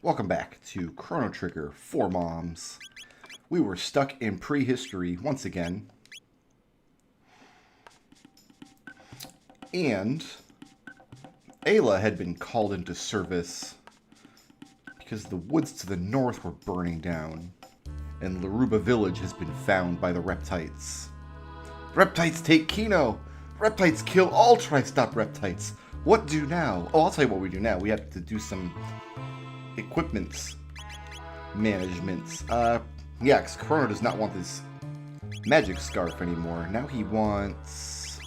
Welcome back to Chrono Trigger 4 Moms. We were stuck in prehistory once again. And Ayla had been called into service because the woods to the north were burning down. And Laruba village has been found by the Reptites. Reptites take Kino! Reptites kill all Tri-Stop Reptites! What do now? Oh, I'll tell you what we do now. We have to do some equipments managements. Yeah, because Chrono does not want this magic scarf anymore. Now he wants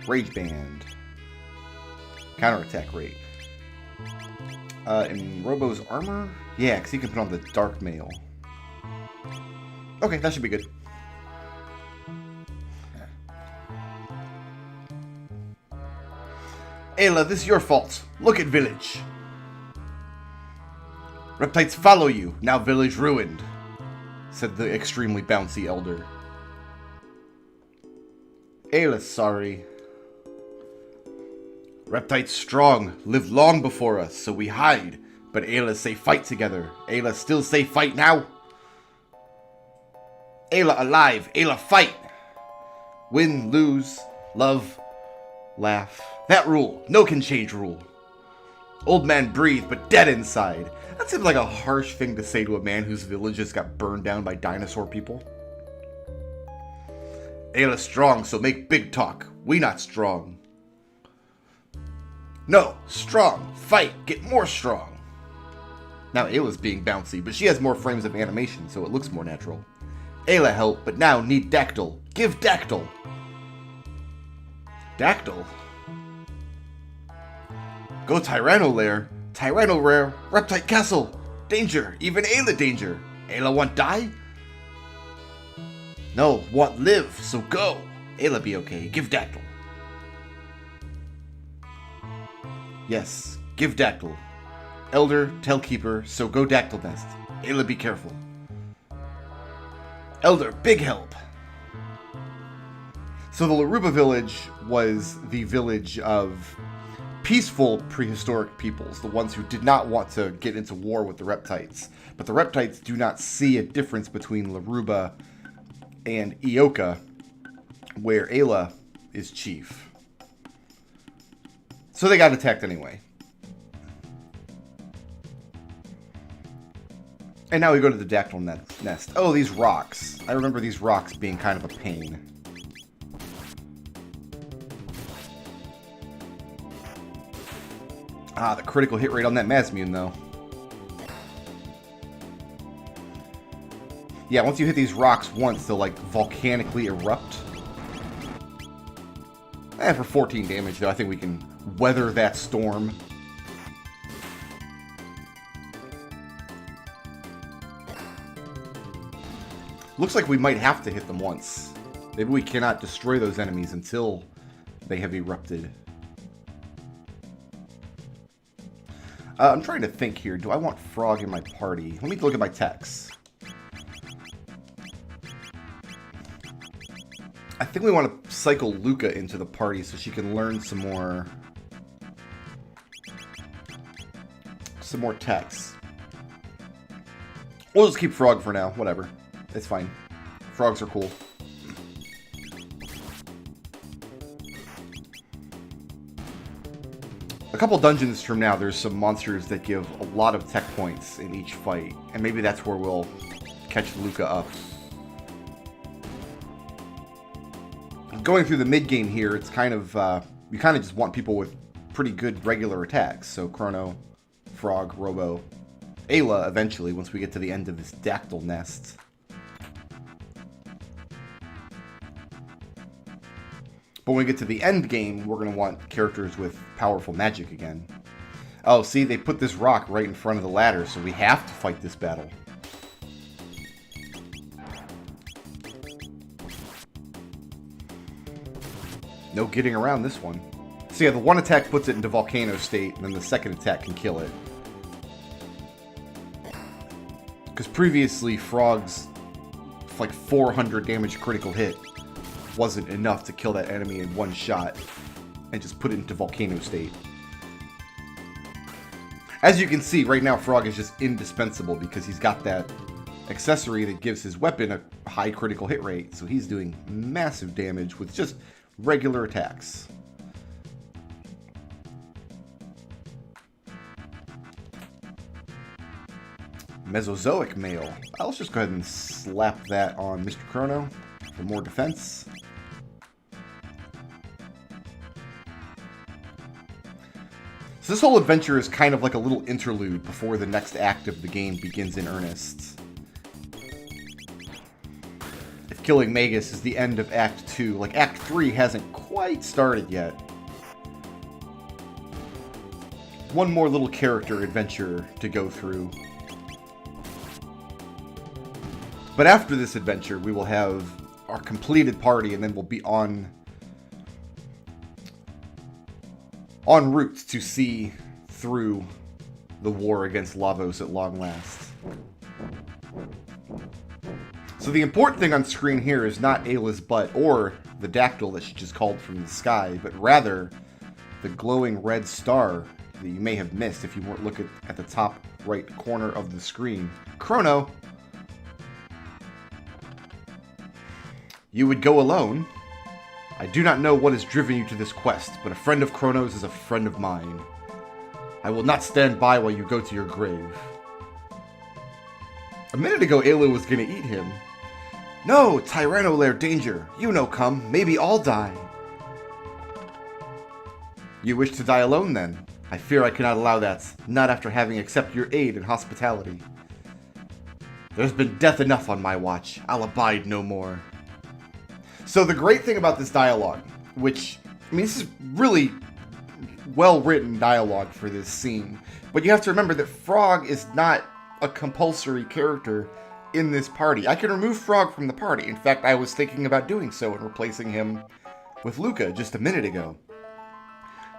Rage Band. Counterattack rate. In Robo's armor? Yeah, because he can put on the Dark Mail. Okay, that should be good. Ayla, this is your fault. Look at village. Reptites follow you. Now village ruined, said the extremely bouncy elder. Ayla's sorry. Reptites strong, lived long before us, so we hide. But Ayla say fight together. Ayla still say fight now. Ayla alive. Ayla fight. Win, lose, love, laugh. That rule. No can change rule. Old man breathe, but dead inside. That seems like a harsh thing to say to a man whose village just got burned down by dinosaur people. Ayla strong, so make big talk. We not strong. No, strong. Fight. Get more strong. Now Ayla's being bouncy, but she has more frames of animation, so it looks more natural. Ayla help, but now need Dactyl. Give Dactyl. Dactyl? Go Tyranno Lair. Tyranno Rare. Reptite Castle. Danger. Even Ayla danger. Ayla want die? No, want live, so go. Ayla be okay. Give Dactyl. Yes, give Dactyl. Elder, tell Keeper, so go Dactyl Nest. Ayla be careful. Elder, big help. So the Laruba village was the village of peaceful prehistoric peoples, the ones who did not want to get into war with the Reptites. But the Reptites do not see a difference between Laruba and Ioka, where Ayla is chief. So they got attacked anyway. And now we go to the Dactyl Nest. Oh, these rocks. I remember these rocks being kind of a pain. Ah, the critical hit rate on that Mazmune, though. Yeah, once you hit these rocks once, they'll, like, volcanically erupt. For 14 damage, though, I think we can weather that storm. Looks like we might have to hit them once. Maybe we cannot destroy those enemies until they have erupted. I'm trying to think here. Do I want Frog in my party? Let me look at my texts. I think we want to cycle Luca into the party so she can learn some more texts. We'll just keep Frog for now. Whatever. It's fine. Frogs are cool. A couple dungeons from now, there's some monsters that give a lot of tech points in each fight. And maybe that's where we'll catch Luca up. Going through the mid-game here, it's kind of, you kind of just want people with pretty good regular attacks. So Chrono, Frog, Robo, Ayla eventually, once we get to the end of this Dactyl Nest. But when we get to the end game, we're going to want characters with powerful magic again. Oh, see, they put this rock right in front of the ladder, so we have to fight this battle. No getting around this one. So yeah, the one attack puts it into volcano state, and then the second attack can kill it. Because previously, Frog's like 400 damage critical hit wasn't enough to kill that enemy in one shot and just put it into volcano state. As you can see, right now Frog is just indispensable because he's got that accessory that gives his weapon a high critical hit rate, so he's doing massive damage with just regular attacks. Mesozoic male. Let's just go ahead and slap that on Mr. Chrono for more defense. So this whole adventure is kind of like a little interlude before the next act of the game begins in earnest. If killing Magus is the end of Act 2, like Act 3 hasn't quite started yet. One more little character adventure to go through. But after this adventure, we will have our completed party, and then we'll be en route to see through the war against Lavos at long last. So the important thing on screen here is not Ayla's butt or the dactyl that she just called from the sky, but rather the glowing red star that you may have missed if you weren't looking at the top right corner of the screen. Chrono! You would go alone? I do not know what has driven you to this quest, but a friend of Chrono's is a friend of mine. I will not stand by while you go to your grave. A minute ago, Ayla was gonna eat him. No, Tyranno Lair danger. You no come. Maybe I'll die. You wish to die alone, then? I fear I cannot allow that, not after having accepted your aid and hospitality. There's been death enough on my watch. I'll abide no more. So the great thing about this dialogue, which, I mean, this is really well-written dialogue for this scene, but you have to remember that Frog is not a compulsory character in this party. I can remove Frog from the party. In fact, I was thinking about doing so and replacing him with Luca just a minute ago.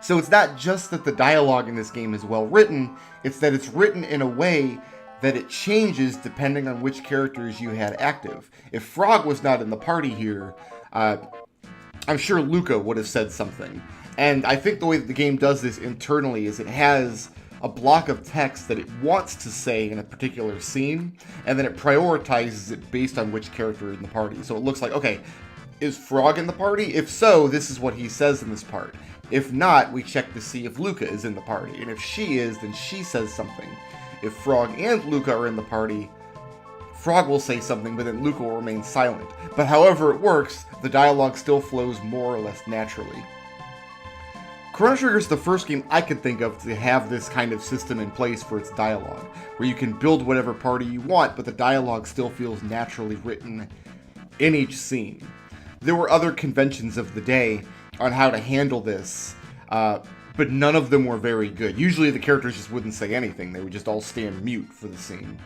So it's not just that the dialogue in this game is well-written, it's that it's written in a way that it changes depending on which characters you had active. If Frog was not in the party here, I'm sure Luca would have said something. And I think the way that the game does this internally is it has a block of text that it wants to say in a particular scene, and then it prioritizes it based on which character is in the party. So it looks like, okay, is Frog in the party? If so, this is what he says in this part. If not, we check to see if Luca is in the party. And if she is, then she says something. If Frog and Luca are in the party, Frog will say something, but then Luca will remain silent. But however it works, the dialogue still flows more or less naturally. Chrono Trigger is the first game I could think of to have this kind of system in place for its dialogue, where you can build whatever party you want, but the dialogue still feels naturally written in each scene. There were other conventions of the day on how to handle this, but none of them were very good. Usually the characters just wouldn't say anything. They would just all stand mute for the scene.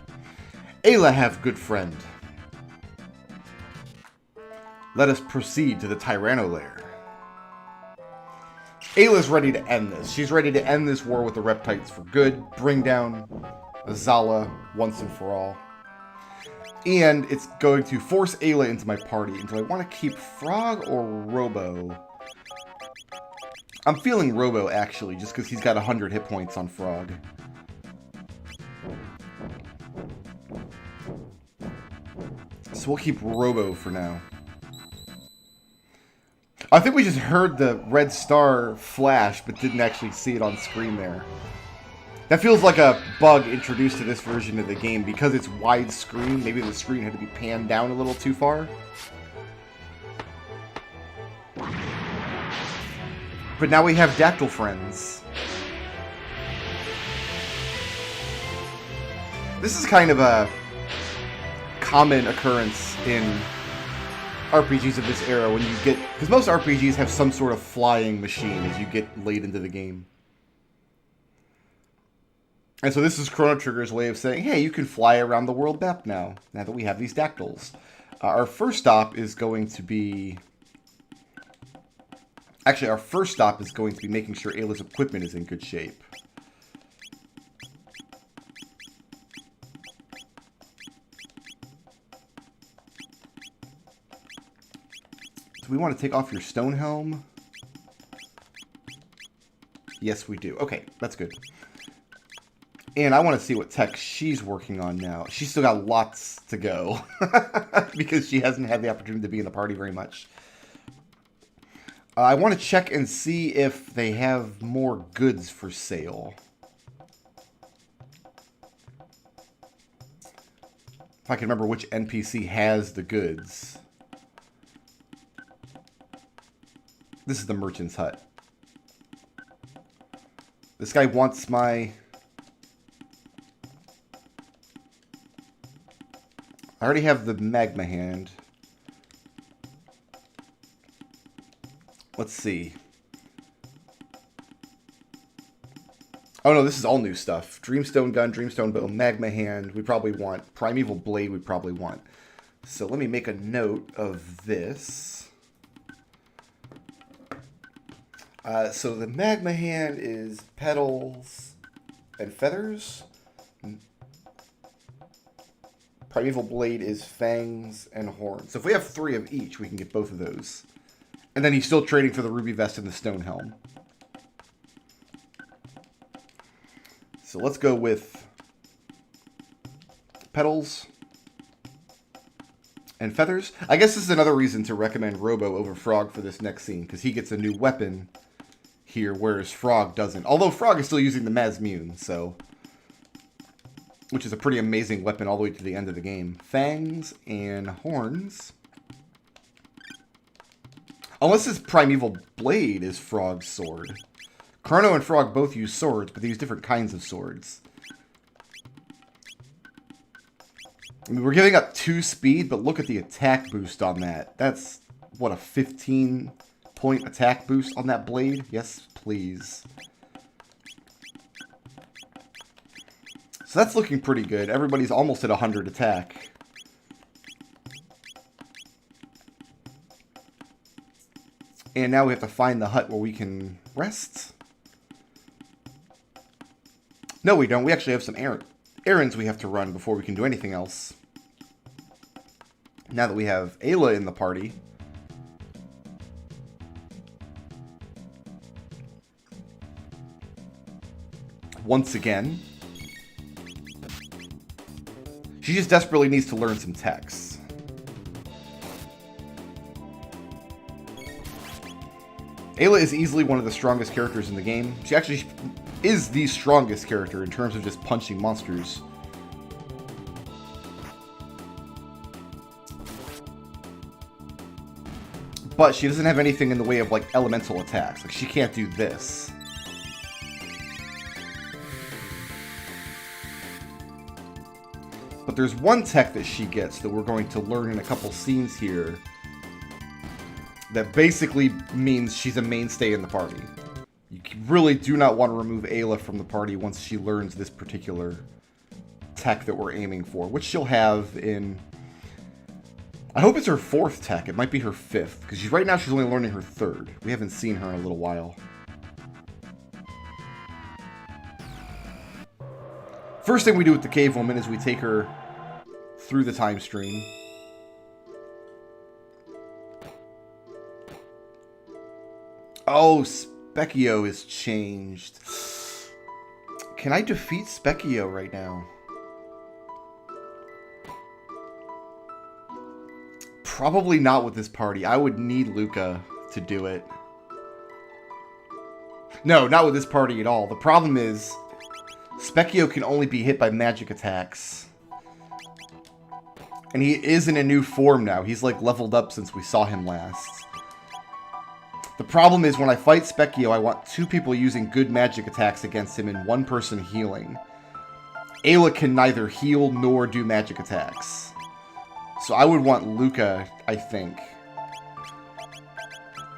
Ayla have good friend. Let us proceed to the Tyranno Lair. Ayla's ready to end this. She's ready to end this war with the Reptites for good, bring down Azala once and for all. And it's going to force Ayla into my party. And do I want to keep Frog or Robo? I'm feeling Robo, actually, just because he's got 100 hit points on Frog. So we'll keep Robo for now. I think we just heard the red star flash, but didn't actually see it on screen there. That feels like a bug introduced to this version of the game. Because it's widescreen, maybe the screen had to be panned down a little too far. But now we have Dactyl friends. This is kind of a common occurrence in RPGs of this era when you get... Because most RPGs have some sort of flying machine as you get late into the game. And so this is Chrono Trigger's way of saying, hey, you can fly around the world map now that we have these dactyls. Our first stop is going to be... Actually, our first stop is going to be making sure Ayla's equipment is in good shape. Do we want to take off your stone helm? Yes, we do. Okay, that's good. And I want to see what tech she's working on now. She's still got lots to go. Because she hasn't had the opportunity to be in the party very much. I want to check and see if they have more goods for sale. If I can remember which NPC has the goods. This is the merchant's hut. This guy wants my... I already have the magma hand. Let's see. Oh no, this is all new stuff. Dreamstone gun, Dreamstone bow, magma hand. We probably want primeval blade. We probably want. So let me make a note of this. So the magma hand is petals and feathers. Primeval blade is fangs and horns. So if we have 3 of each, we can get both of those. And then he's still trading for the ruby vest and the stone helm. So let's go with petals and feathers. I guess this is another reason to recommend Robo over Frog for this next scene, because he gets a new weapon here, whereas Frog doesn't. Although Frog is still using the Mazmune, so... which is a pretty amazing weapon all the way to the end of the game. Fangs and horns. Unless his primeval blade is Frog's sword. Chrono and Frog both use swords, but they use different kinds of swords. I mean, we're giving up 2 speed, but look at the attack boost on that. That's, what, a 15-point attack boost on that blade? Yes, please. So that's looking pretty good. Everybody's almost at 100 attack. And now we have to find the hut where we can rest. No, we don't. We actually have some errands we have to run before we can do anything else. Now that we have Ayla in the party. Once again. She just desperately needs to learn some techs. Ayla is easily one of the strongest characters in the game. She actually is the strongest character in terms of just punching monsters. But she doesn't have anything in the way of, like, elemental attacks. Like, she can't do this. But there's one tech that she gets that we're going to learn in a couple scenes here that basically means she's a mainstay in the party. You really do not want to remove Ayla from the party once she learns this particular tech that we're aiming for, which she'll have in... I hope it's her 4th tech. It might be her 5th, because right now she's only learning her 3rd. We haven't seen her in a little while. First thing we do with the cave woman is we take her through the time stream. Oh, Specchio is changed. Can I defeat Specchio right now? Probably not with this party. I would need Luca to do it. No, not with this party at all. The problem is Specchio can only be hit by magic attacks. And he is in a new form now. He's like leveled up since we saw him last. The problem is when I fight Specchio, I want 2 people using good magic attacks against him and 1 person healing. Ayla can neither heal nor do magic attacks. So I would want Luca, I think.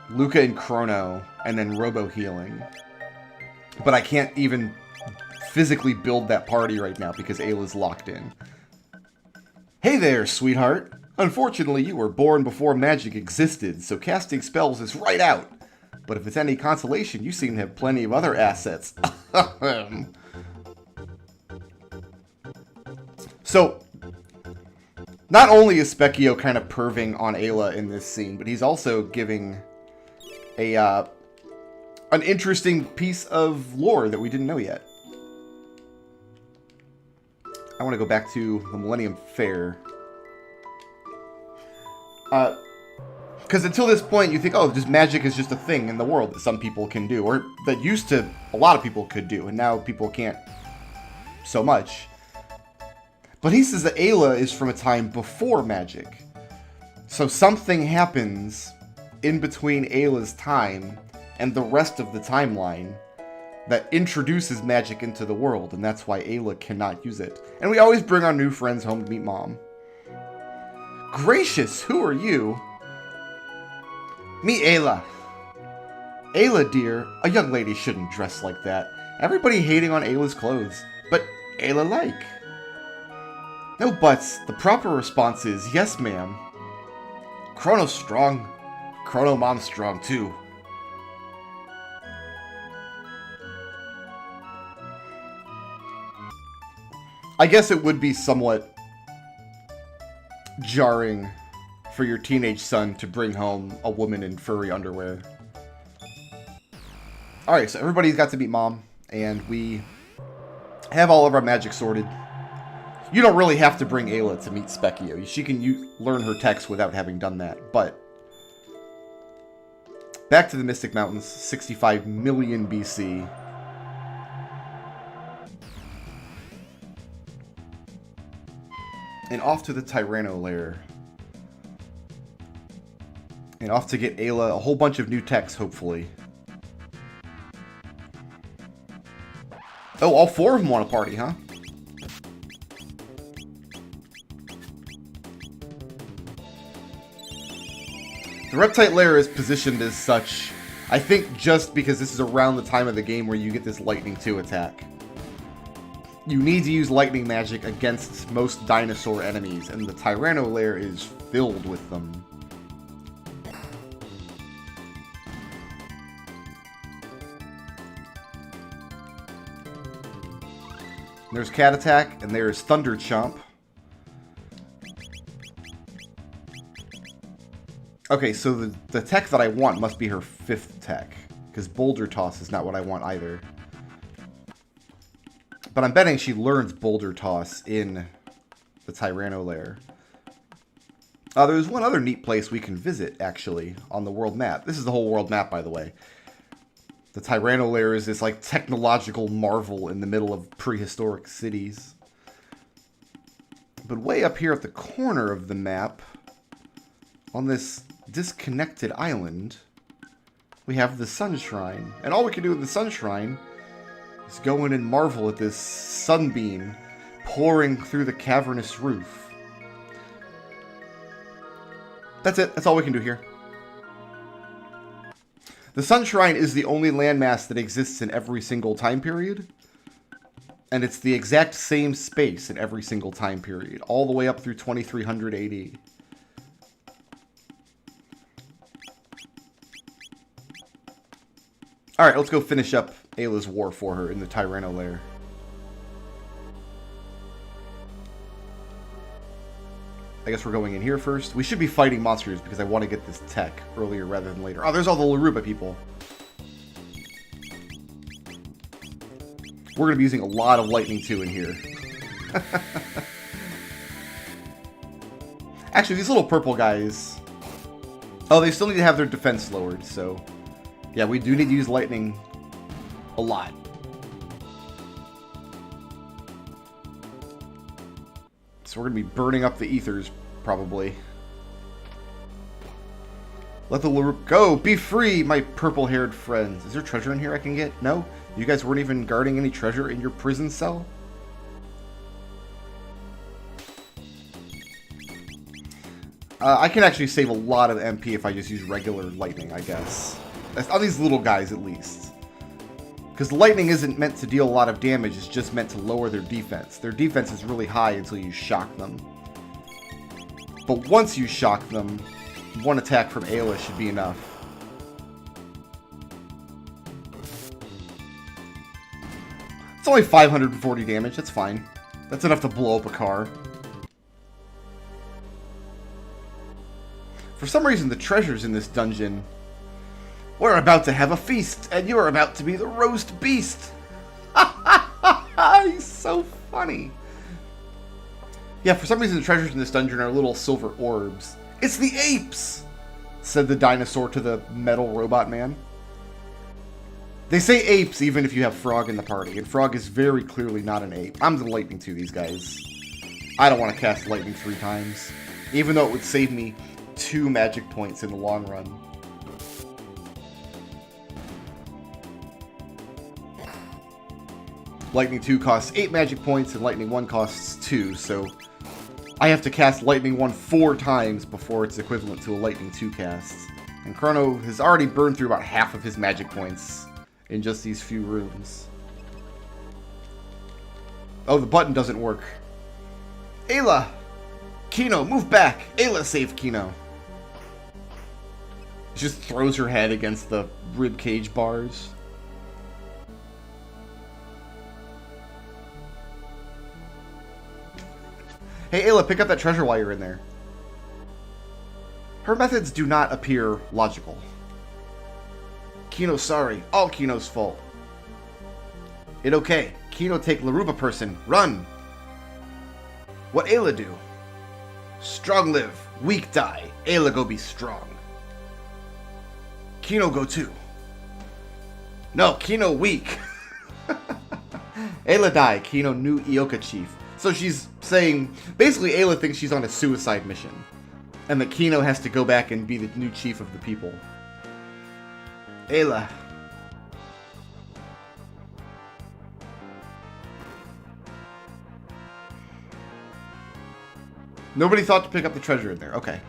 Luca and Chrono, and then Robo healing. But I can't even physically build that party right now because Ayla's locked in. Hey there, sweetheart. Unfortunately, you were born before magic existed, so casting spells is right out. But if it's any consolation, you seem to have plenty of other assets. So, not only is Specchio kind of perving on Ayla in this scene, but he's also giving an interesting piece of lore that we didn't know yet. I want to go back to the Millennium Fair. Because until this point, you think, oh, just magic is just a thing in the world that some people can do, or that used to a lot of people could do, and now people can't so much. But he says that Ayla is from a time before magic. So something happens in between Ayla's time and the rest of the timeline that introduces magic into the world, and that's why Ayla cannot use it. And we always bring our new friends home to meet Mom. Gracious, who are you? Meet Ayla. Ayla, dear, a young lady shouldn't dress like that. Everybody hating on Ayla's clothes, but Ayla like. No buts, the proper response is, yes ma'am. Chrono's strong. Chrono Mom's strong too. I guess it would be somewhat jarring for your teenage son to bring home a woman in furry underwear. Alright, so everybody's got to meet Mom, and we have all of our magic sorted. You don't really have to bring Ayla to meet Specchio. She can learn her text without having done that, but... Back to the Mystic Mountains, 65 million BC. And off to the Tyranno Lair. And off to get Ayla a whole bunch of new techs, hopefully. Oh, all four of them want a party, huh? The Reptite Lair is positioned as such, I think just because this is around the time of the game where you get this Lightning 2 attack. You need to use lightning magic against most dinosaur enemies, and the Tyranno Lair is filled with them. There's Cat Attack, and there's Thunder Chomp. Okay, so the tech that I want must be her 5th tech, because Boulder Toss is not what I want either. But I'm betting she learns Boulder Toss in the Tyranno Lair. There's one other neat place we can visit, actually, on the world map. This is the whole world map, by the way. The Tyranno Lair is this, like, technological marvel in the middle of prehistoric cities. But way up here at the corner of the map, on this disconnected island, we have the Sun Shrine. And all we can do with the Sun Shrine is go in and marvel at this sunbeam pouring through the cavernous roof. That's it. That's all we can do here. The Sun Shrine is the only landmass that exists in every single time period. And it's the exact same space in every single time period, all the way up through 2300 AD. Alright, let's go finish up Ayla's war for her in the Tyranno Lair. I guess we're going in here first. We should be fighting monsters because I want to get this tech earlier rather than later. Oh, there's all the Laruba people. We're going to be using a lot of Lightning 2 in here. Actually, these little purple guys... Oh, they still need to have their defense lowered, so... Yeah, we do need to use Lightning a lot. So we're going to be burning up the ethers, probably. Let the Laruba go! Be free, my purple-haired friends! Is there treasure in here I can get? No? You guys weren't even guarding any treasure in your prison cell? I can actually save a lot of MP if I just use regular lightning, I guess. On these little guys, at least. Because lightning isn't meant to deal a lot of damage, it's just meant to lower their defense. Their defense is really high until you shock them. But once you shock them, one attack from Ayla should be enough. It's only 540 damage, that's fine. That's enough to blow up a car. For some reason, the treasures in this dungeon... We're about to have a feast, and you're about to be the roast beast! He's so funny. Yeah, for some reason the treasures in this dungeon are little silver orbs. It's the apes! Said the dinosaur to the metal robot man. They say apes even if you have Frog in the party, and Frog is very clearly not an ape. I'm the lightning to these guys. I don't want to cast lightning 3 times, even though it would save me 2 magic points in the long run. Lightning 2 costs 8 magic points, and Lightning 1 costs 2, so I have to cast Lightning 1 4 times before it's equivalent to a Lightning 2 cast. And Chrono has already burned through about half of his magic points in just these few rooms. Oh, the button doesn't work. Ayla! Kino, move back! Ayla saved Kino. She just throws her head against the ribcage bars. Hey, Ayla, pick up that treasure while you're in there. Her methods do not appear logical. Kino, sorry. All Kino's fault. It okay. Kino take Laruba person. Run! What Ayla do? Strong live. Weak die. Ayla go be strong. Kino go too. No, Kino weak. Ayla die. Kino new Ioka chief. So she's saying, basically Ayla thinks she's on a suicide mission, and that Kino has to go back and be the new chief of the people. Ayla. Nobody thought to pick up the treasure in there. Okay.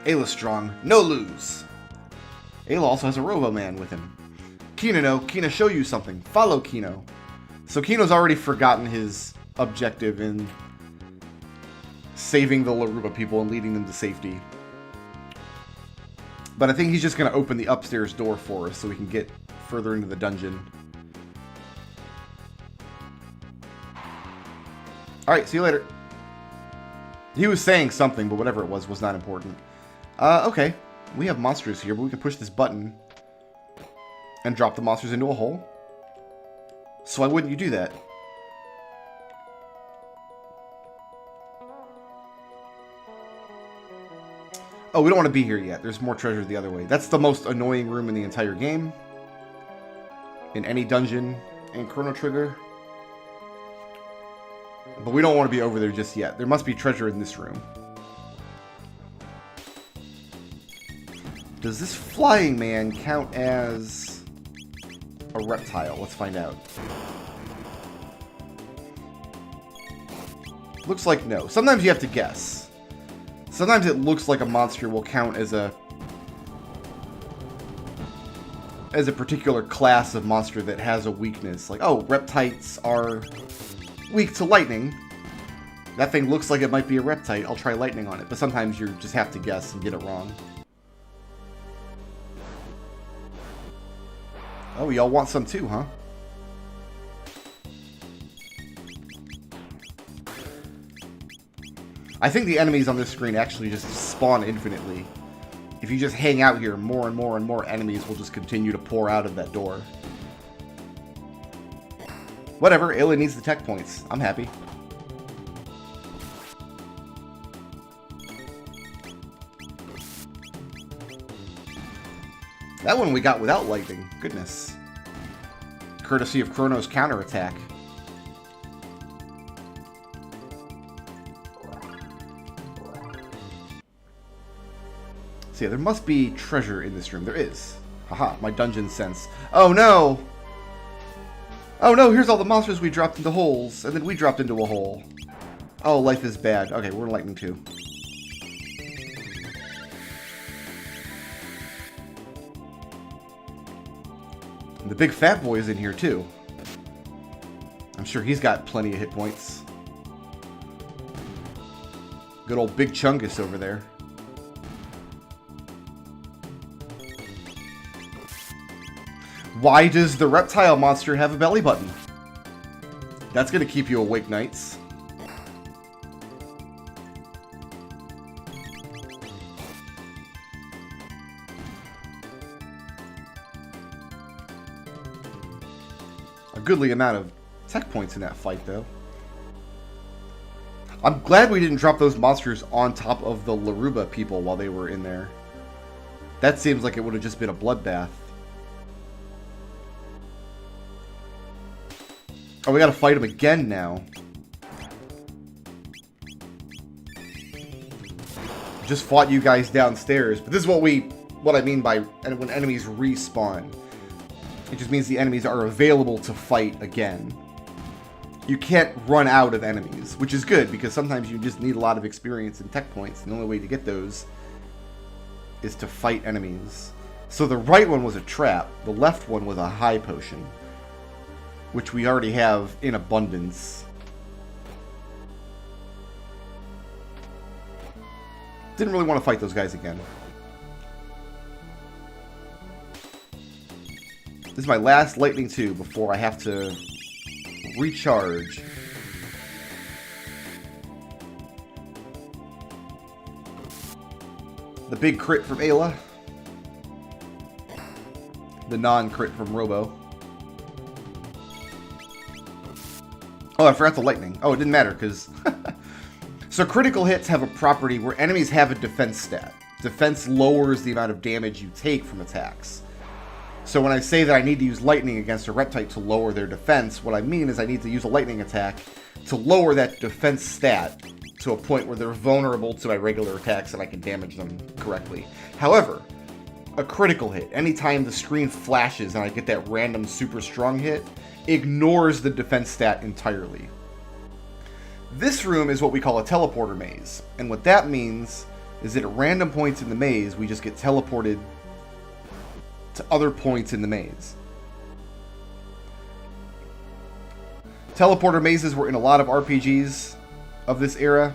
Ayla's strong. No lose. Ayla also has a Robo-Man with him. Kino, no. Kino show you something. Follow Kino. So Kino's already forgotten his objective in saving the Laruba people and leading them to safety. But I think he's just going to open the upstairs door for us so we can get further into the dungeon. Alright, see you later. He was saying something, but whatever it was not important. Okay. We have monsters here, but we can push this button and drop the monsters into a hole. So why wouldn't you do that? Oh, we don't want to be here yet. There's more treasure the other way. That's the most annoying room in the entire game. In any dungeon in Chrono Trigger. But we don't want to be over there just yet. There must be treasure in this room. Does this flying man count as a reptile? Let's find out. Looks like no. Sometimes you have to guess. Sometimes it looks like a monster will count as a particular class of monster that has a weakness. Like, oh, reptiles are weak to lightning. That thing looks like it might be a reptile. I'll try lightning on it. But sometimes you just have to guess and get it wrong. Oh, y'all want some too, huh? I think the enemies on this screen actually just spawn infinitely. If you just hang out here, more and more and more enemies will just continue to pour out of that door. Whatever, Ayla needs the tech points. I'm happy. That one we got without lightning. Goodness. Courtesy of Chrono's counterattack. So yeah, there must be treasure in this room. There is. Haha, my dungeon sense. Oh no! Oh no, here's all the monsters we dropped into holes, and then we dropped into a hole. Oh, life is bad. Okay, we're lightning too. And the big fat boy is in here too. I'm sure he's got plenty of hit points. Good old Big Chungus over there. Why does the reptile monster have a belly button? That's gonna keep you awake nights. A goodly amount of tech points in that fight, though. I'm glad we didn't drop those monsters on top of the Laruba people while they were in there. That seems like it would have just been a bloodbath. Oh, we gotta fight him again now. Just fought you guys downstairs, but this is what I mean by when enemies respawn. It just means the enemies are available to fight again. You can't run out of enemies, which is good because sometimes you just need a lot of experience and tech points, and the only way to get those is to fight enemies. So the right one was a trap, the left one was a high potion, which we already have in abundance. Didn't really want to fight those guys again. This is my last lightning 2 before I have to recharge. The big crit from Ayla. The non-crit from Robo. Oh, I forgot the lightning. Oh, it didn't matter because... So critical hits have a property where enemies have a defense stat. Defense lowers the amount of damage you take from attacks. So when I say that I need to use lightning against a reptite to lower their defense, what I mean is I need to use a lightning attack to lower that defense stat to a point where they're vulnerable to my regular attacks and I can damage them correctly. However, a critical hit, anytime the screen flashes and I get that random super strong hit, ignores the defense stat entirely. This room is what we call a teleporter maze, and what that means is that at random points in the maze, we just get teleported to other points in the maze. Teleporter mazes were in a lot of RPGs of this era,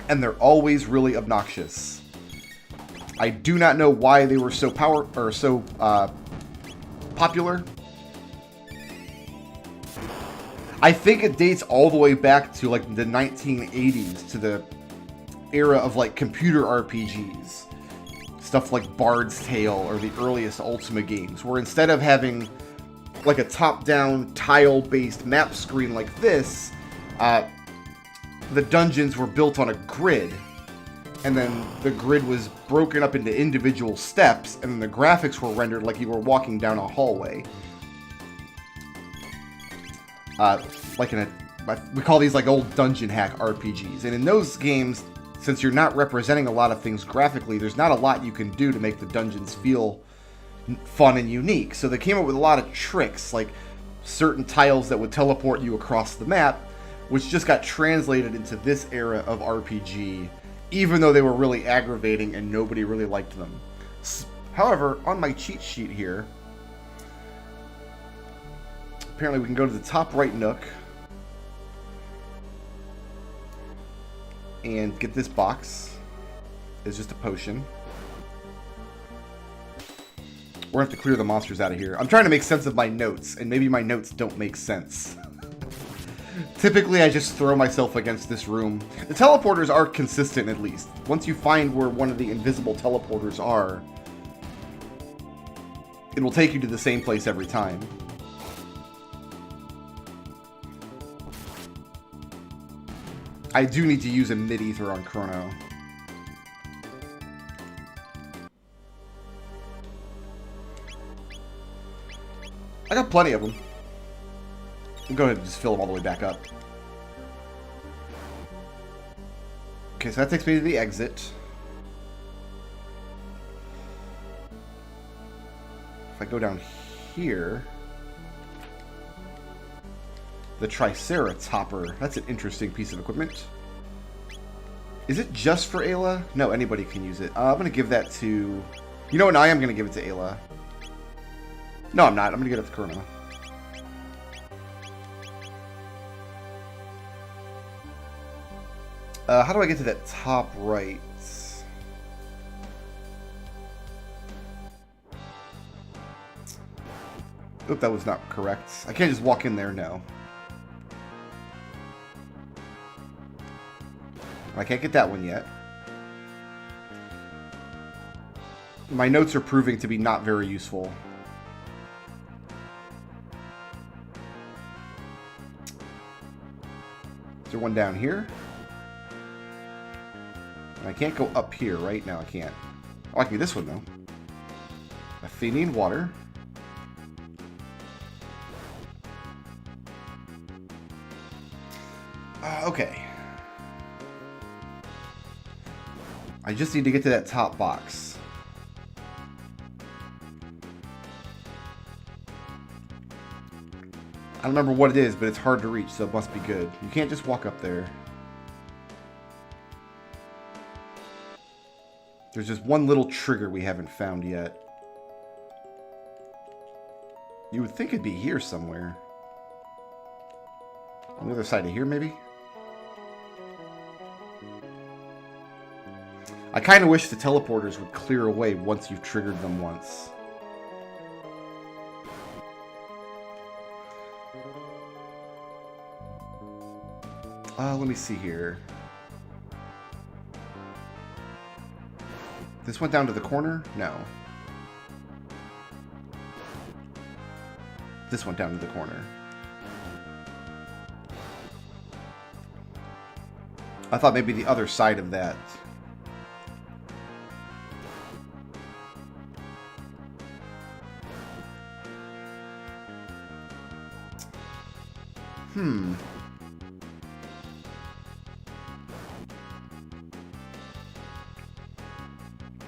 and they're always really obnoxious. I do not know why they were so popular. I think it dates all the way back to like the 1980s, to the era of like computer RPGs. Stuff like Bard's Tale or the earliest Ultima games, where instead of having like a top-down tile-based map screen like this, the dungeons were built on a grid, and then the grid was broken up into individual steps, and then the graphics were rendered like you were walking down a hallway. We call these like old dungeon hack RPGs, and in those games, since you're not representing a lot of things graphically, there's not a lot you can do to make the dungeons feel fun and unique. So they came up with a lot of tricks, like certain tiles that would teleport you across the map, which just got translated into this era of RPG, even though they were really aggravating and nobody really liked them. However, on my cheat sheet here, apparently we can go to the top right nook and get this box. It's just a potion. We're gonna have to clear the monsters out of here. I'm trying to make sense of my notes, and maybe my notes don't make sense. Typically, I just throw myself against this room. The teleporters are consistent, at least. Once you find where one of the invisible teleporters are, it will take you to the same place every time. I do need to use a mid-ether on Chrono. I got plenty of them. Go ahead and just fill them all the way back up. Okay, so that takes me to the exit. If I go down here... The Triceratops hopper. That's an interesting piece of equipment. Is it just for Ayla? No, anybody can use it. I'm going to give that to... You know what? I am going to give it to Ayla. No, I'm not. I'm going to give it to Chrono. How do I get to that top right? Oop, that was not correct. I can't just walk in there, no. I can't get that one yet. My notes are proving to be not very useful. Is there one down here? And I can't go up here, right? No, I can't. Oh, I can do this one, though. Athenian water. Okay. I just need to get to that top box. I don't remember what it is, but it's hard to reach, so it must be good. You can't just walk up there. There's just one little trigger we haven't found yet. You would think it'd be here somewhere. On the other side of here, maybe? I kind of wish the teleporters would clear away once you've triggered them once. Let me see here. This went down to the corner? No. This went down to the corner. I thought maybe the other side of that.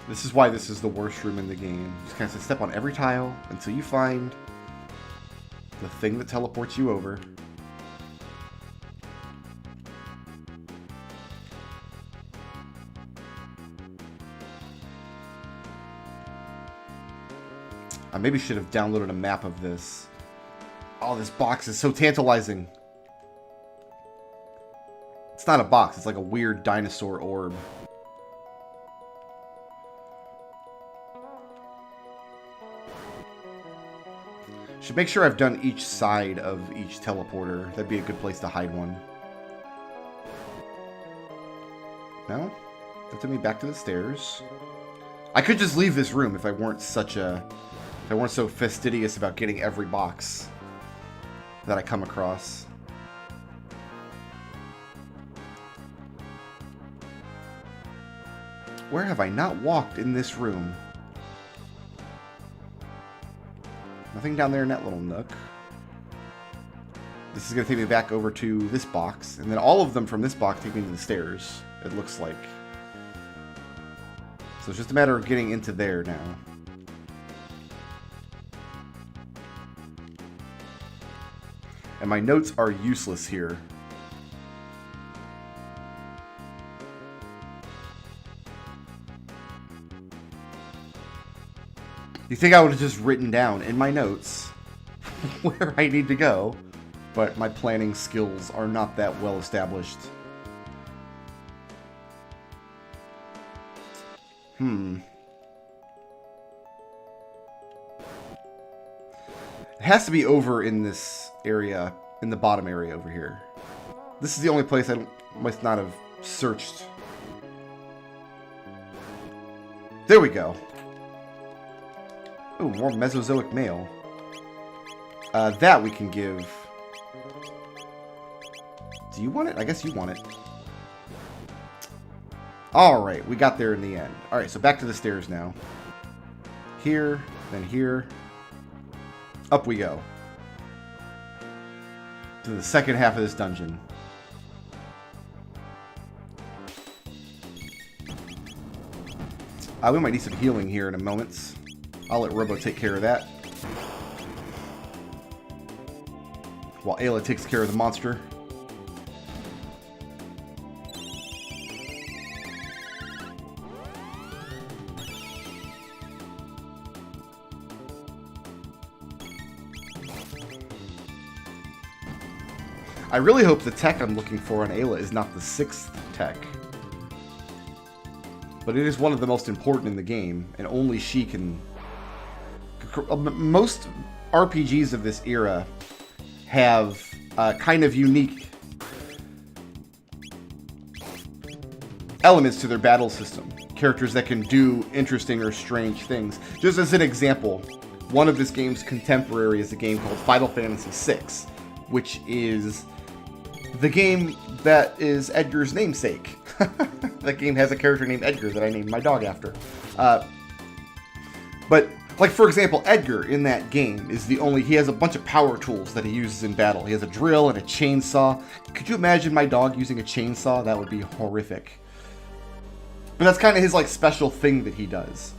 This is why this is the worst room in the game. You just kind of step on every tile until you find the thing that teleports you over. I maybe should have downloaded a map of this. Oh, this box is so tantalizing. It's not a box, it's like a weird dinosaur orb. Should make sure I've done each side of each teleporter. That'd be a good place to hide one. No? That took me back to the stairs. I could just leave this room if I weren't such a... If I weren't so fastidious about getting every box that I come across. Where have I not walked in this room? Nothing down there in that little nook. This is going to take me back over to this box. And then all of them from this box take me to the stairs, it looks like. So it's just a matter of getting into there now. And my notes are useless here. You think I would have just written down in my notes where I need to go, but my planning skills are not that well established. It has to be over in this area, in the bottom area over here. This is the only place I must not have searched. There we go. Ooh, more Mesozoic mail. That we can give. Do you want it? I guess you want it. Alright, we got there in the end. Alright, so back to the stairs now. Here, then here. Up we go. To the second half of this dungeon. We might need some healing here in a moment. I'll let Robo take care of that. While Ayla takes care of the monster. I really hope the tech I'm looking for on Ayla is not the 6th tech. But it is one of the most important in the game, and only she can... Most RPGs of this era have kind of unique elements to their battle system. Characters that can do interesting or strange things. Just as an example, one of this game's contemporary is a game called Final Fantasy VI, which is The game that is Edgar's namesake. That game has a character named Edgar that I named my dog after. But, like, for example, Edgar in that game is he has a bunch of power tools that he uses in battle. He has a drill and a chainsaw. Could you imagine my dog using a chainsaw? That would be horrific. But that's kind of his, like, special thing that he does.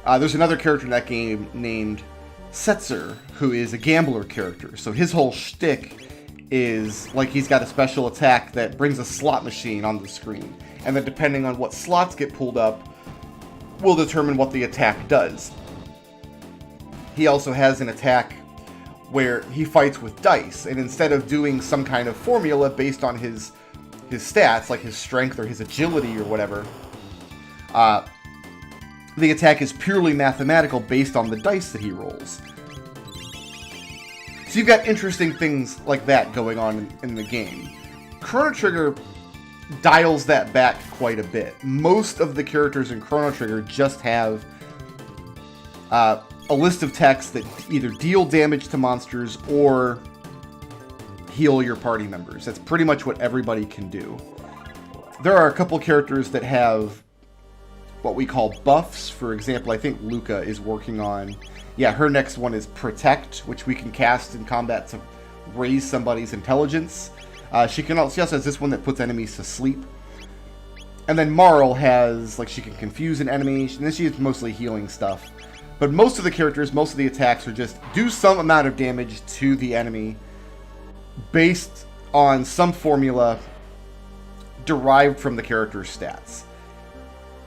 There's another character in that game named Setzer, who is a gambler character. So his whole shtick is, like, he's got a special attack that brings a slot machine on the screen. And then depending on what slots get pulled up, will determine what the attack does. He also has an attack where he fights with dice, and instead of doing some kind of formula based on his stats, like his strength or his agility or whatever, the attack is purely mathematical based on the dice that he rolls. So you've got interesting things like that going on in the game. Chrono Trigger dials that back quite a bit. Most of the characters in Chrono Trigger just have a list of texts that either deal damage to monsters or heal your party members. That's pretty much what everybody can do. There are a couple characters that have what we call buffs. For example, I think Luca is working on... Yeah, her next one is Protect, which we can cast in combat to raise somebody's intelligence. She also has this one that puts enemies to sleep. And then Marl has, like, she can confuse an enemy, and then she is mostly healing stuff. But most of the characters, most of the attacks are just do some amount of damage to the enemy based on some formula derived from the character's stats.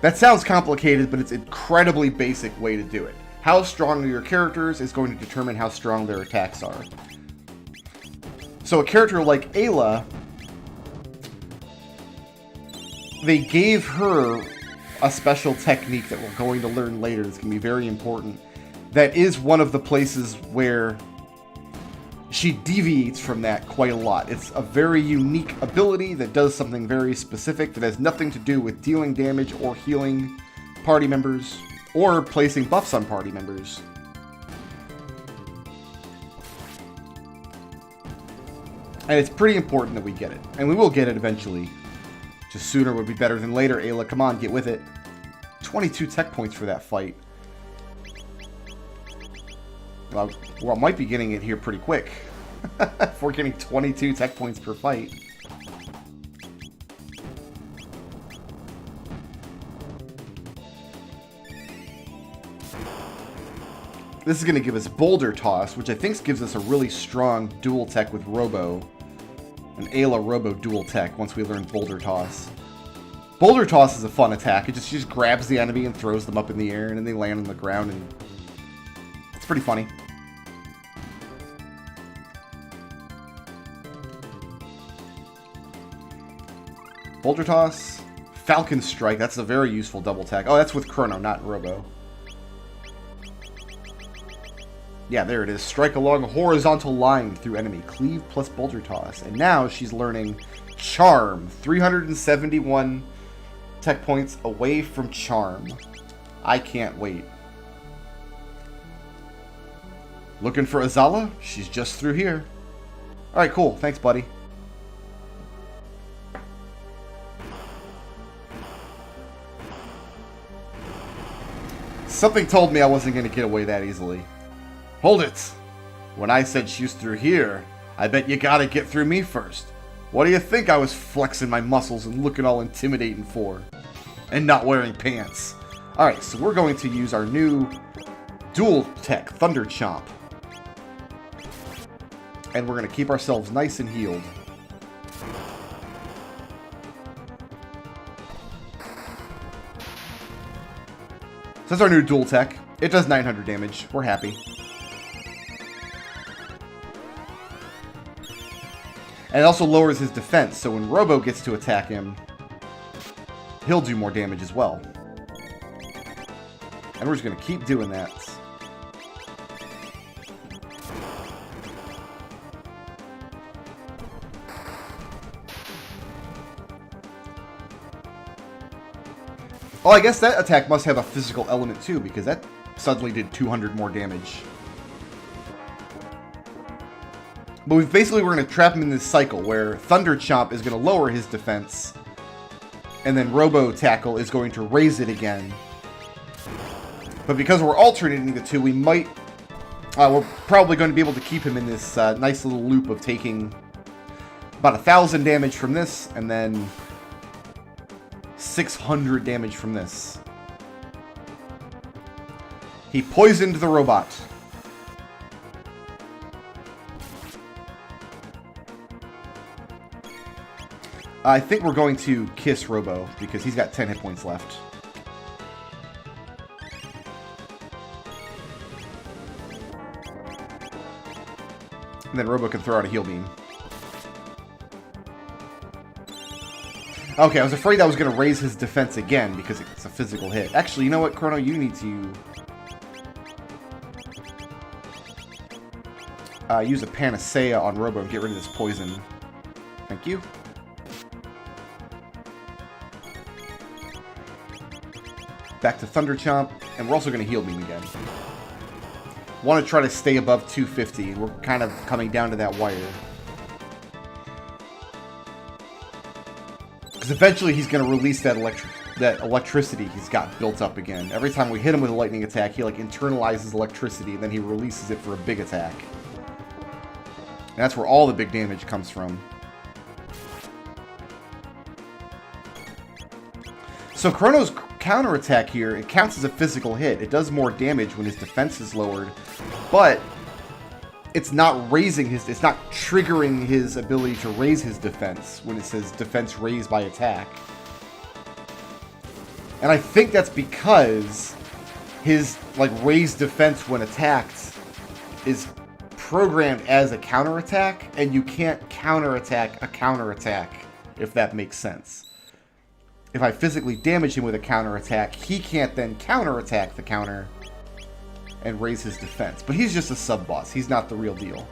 That sounds complicated, but it's an incredibly basic way to do it. How strong are your characters is going to determine how strong their attacks are. So a character like Ayla, they gave her a special technique that we're going to learn later that's going to be very important. That is one of the places where she deviates from that quite a lot. It's a very unique ability that does something very specific that has nothing to do with dealing damage or healing party members or placing buffs on party members. And it's pretty important that we get it. And we will get it eventually. Just sooner would be better than later, Ayla. Come on, get with it. 22 tech points for that fight. Well, I might be getting it here pretty quick. If we're getting 22 tech points per fight. This is going to give us Boulder Toss, which I think gives us a really strong dual tech with Robo. An Ayla Robo dual tech once we learn Boulder Toss. Boulder Toss is a fun attack. She just grabs the enemy and throws them up in the air, and then they land on the ground, and it's pretty funny. Boulder Toss, Falcon Strike, that's a very useful double tech. Oh, that's with Chrono, not Robo. Yeah, there it is. Strike along a horizontal line through enemy. Cleave plus Boulder Toss. And now she's learning Charm. 371 tech points away from Charm. I can't wait. Looking for Azala? She's just through here. Alright, cool. Thanks, buddy. Something told me I wasn't going to get away that easily. Hold it! When I said she's through here, I bet you gotta get through me first. What do you think I was flexing my muscles and looking all intimidating for? And not wearing pants. Alright, so we're going to use our new dual tech, Thunder Chomp. And we're going to keep ourselves nice and healed. So that's our new dual tech. It does 900 damage. We're happy. And it also lowers his defense, so when Robo gets to attack him, he'll do more damage as well. And we're just going to keep doing that. Oh, I guess that attack must have a physical element too, because that suddenly did 200 more damage. But we're going to trap him in this cycle where Thunder Chomp is going to lower his defense, and then Robo Tackle is going to raise it again. But because we're alternating the two, we might... we're probably going to be able to keep him in this nice little loop of taking about 1,000 damage from this, and then 600 damage from this. He poisoned the robot. I think we're going to kiss Robo, because he's got 10 hit points left. And then Robo can throw out a heal beam. Okay, I was afraid that was going to raise his defense again, because it's a physical hit. Actually, you know what, Chrono? You need to... use a Panacea on Robo and get rid of this poison. Thank you. Back to Thunder Chomp, and we're also going to heal beam again. Want to try to stay above 250, and we're kind of coming down to that wire. Because eventually he's going to release that electricity he's got built up again. Every time we hit him with a lightning attack, he like internalizes electricity, and then he releases it for a big attack. And that's where all the big damage comes from. So Chrono's counterattack here, it counts as a physical hit. It does more damage when his defense is lowered, but it's not it's not triggering his ability to raise his defense when it says defense raised by attack. And I think that's because his like raised defense when attacked is programmed as a counterattack, and you can't counterattack a counterattack, if that makes sense. If I physically damage him with a counterattack, he can't then counterattack the counter and raise his defense. But he's just a sub-boss. He's not the real deal.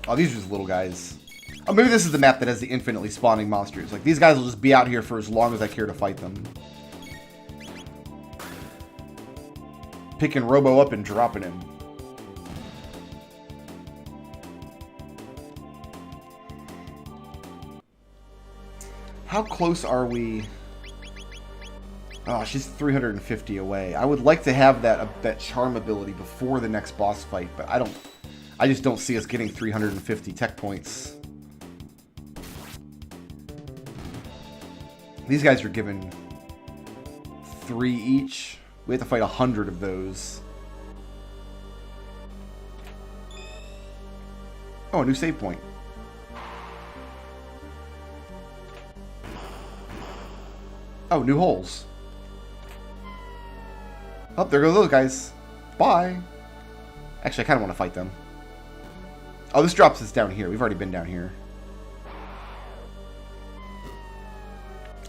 Oh, these are just little guys. Oh, maybe this is the map that has the infinitely spawning monsters. Like, these guys will just be out here for as long as I care to fight them. Picking Robo up and dropping him. How close are we? Oh, she's 350 away. I would like to have that charm ability before the next boss fight, but I just don't see us getting 350 tech points. These guys are given 3 each. We have to fight 100 of those. Oh, a new save point. Oh, new holes. Oh, there go those guys. Bye. Actually, I kind of want to fight them. Oh, this drops us down here. We've already been down here.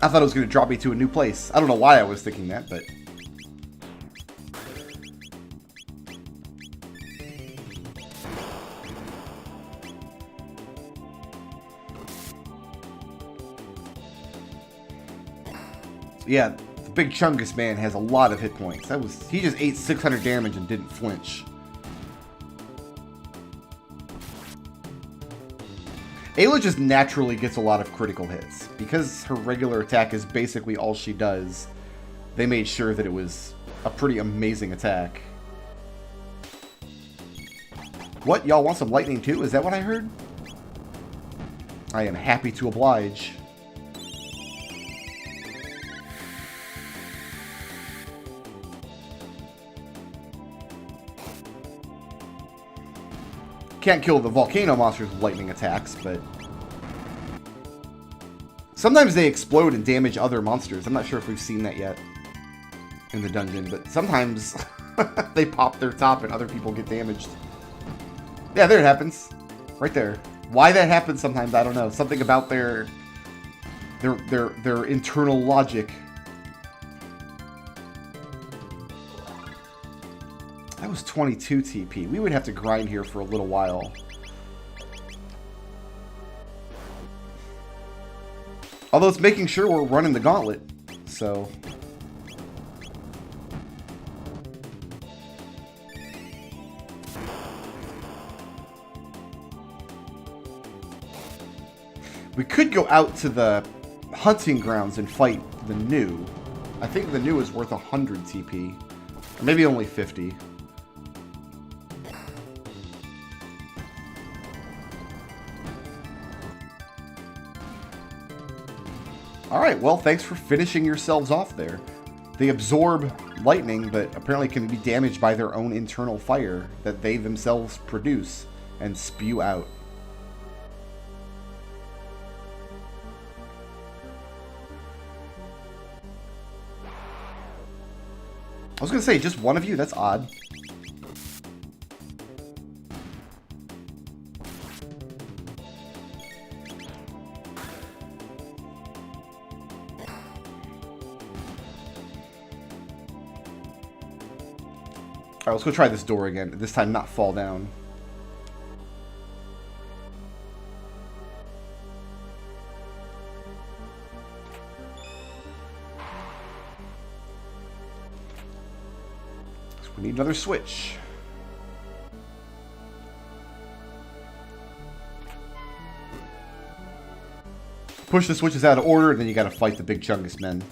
I thought it was going to drop me to a new place. I don't know why I was thinking that, but... Yeah, the Big Chungus man has a lot of hit points. He just ate 600 damage and didn't flinch. Ayla just naturally gets a lot of critical hits. Because her regular attack is basically all she does, they made sure that it was a pretty amazing attack. What? Y'all want some lightning too? Is that what I heard? I am happy to oblige. Can't kill the volcano monsters with lightning attacks, but sometimes they explode and damage other monsters. I'm not sure if we've seen that yet in the dungeon, but sometimes they pop their top and other people get damaged. Yeah, there it happens. Right there. Why that happens sometimes, I don't know. Something about their internal logic. That was 22 TP. We would have to grind here for a little while. Although it's making sure we're running the gauntlet, so... We could go out to the hunting grounds and fight the new. I think the new is worth 100 TP. Or maybe only 50. Alright, well, thanks for finishing yourselves off there. They absorb lightning, but apparently can be damaged by their own internal fire that they themselves produce and spew out. I was going to say, just one of you? That's odd. Alright, let's go try this door again. This time not fall down. We need another switch. Push the switches out of order, and then you gotta fight the Big Chungus men.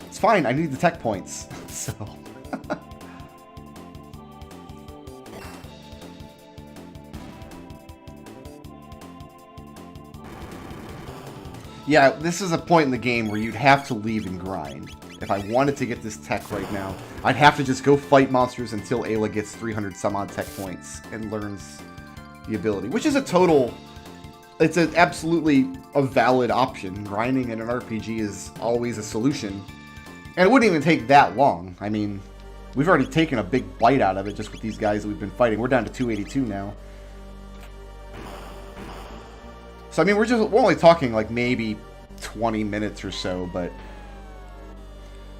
It's fine, I need the tech points, so... Yeah, this is a point in the game where you'd have to leave and grind. If I wanted to get this tech right now, I'd have to just go fight monsters until Ayla gets 300 some odd tech points and learns the ability. Which is a total... It's absolutely a valid option. Grinding in an RPG is always a solution. And it wouldn't even take that long. I mean, we've already taken a big bite out of it just with these guys that we've been fighting. We're down to 282 now. So, I mean, we're only talking like maybe 20 minutes or so, but...